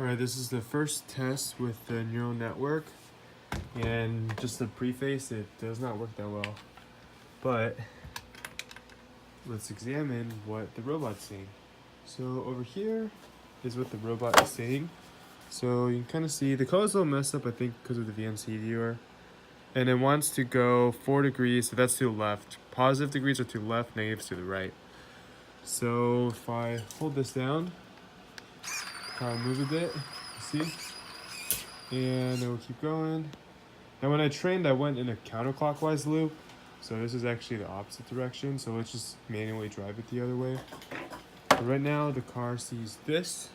Alright, this is the first test with the neural network, and just to preface, it does not work that well. But let's examine what the robot's saying. So over here is what the robot is saying. So you can kind of see the color's a little messed up, I think, because of the VNC viewer. And it wants to go 4 degrees, so that's to the left. Positive degrees are to the left, negatives to the right. So if I hold this down, I'll move a bit, see? And it will keep going. Now when I trained, I went in a counterclockwise loop. So this is actually the opposite direction. So let's just manually drive it the other way. But right now the car sees this.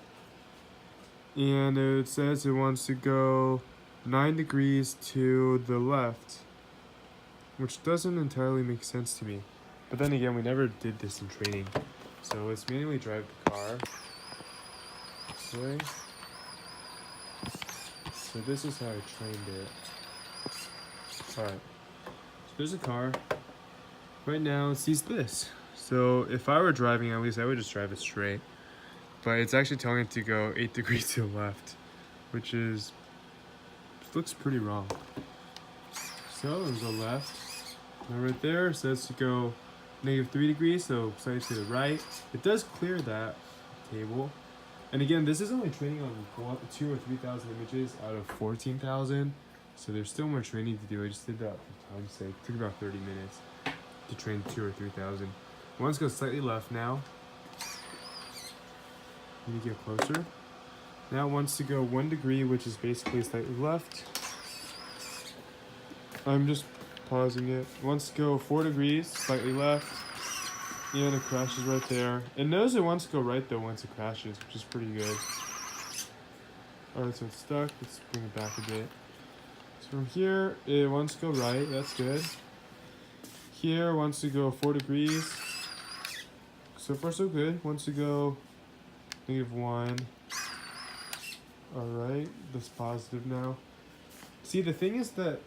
And it says it wants to go 9 degrees to the left, which doesn't entirely make sense to me. But then again, we never did this in training. So let's manually drive the car this way. So this is how I trained it. Alright, so there's a car. Right now it sees this. So if I were driving, at least I would just drive it straight. But it's actually telling it to go 8 degrees to the left, which looks pretty wrong. So there's a left. Now right there it says to go -3 degrees, so slightly to the right. It does clear that table. And again, this is only training on 2,000 or 3,000 images out of 14,000. So there's still more training to do. I just did that for time's sake. It took about 30 minutes to train 2,000 or 3,000. One's go slightly left now. Let me get closer. Now it wants to go 1 degree, which is basically slightly left. I'm just pausing it. It wants to go 4 degrees, slightly left. And it crashes right there. It knows it wants to go right though once it crashes, which is pretty good. Alright, so it's stuck. Let's bring it back a bit. So from here, it wants to go right. That's good. Here, wants to go 4 degrees. So far, so good. Wants to go -1. Alright, that's positive now. See, the thing is that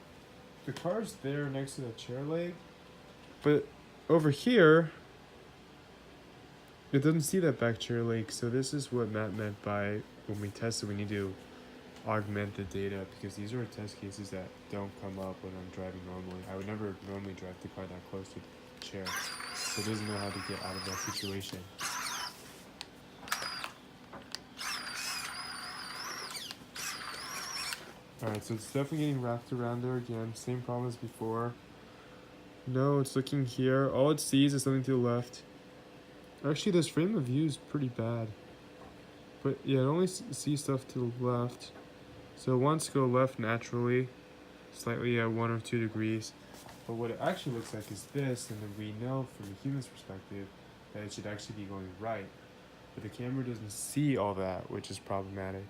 the car's there next to the chair leg. But over here, it doesn't see that back chair leg. So this is what Matt meant by when we tested, we need to augment the data, because these are test cases that don't come up when I'm driving normally. I would never normally drive the car that close to the chair, so it doesn't know how to get out of that situation. Alright, so it's definitely getting wrapped around there again. Same problem as before. No, it's looking here. All it sees is something to the left. Actually, this frame of view is pretty bad. But yeah, it only sees stuff to the left. So it wants to go left naturally, slightly at 1 or 2 degrees. But what it actually looks like is this, and then we know from the human's perspective that it should actually be going right. But the camera doesn't see all that, which is problematic.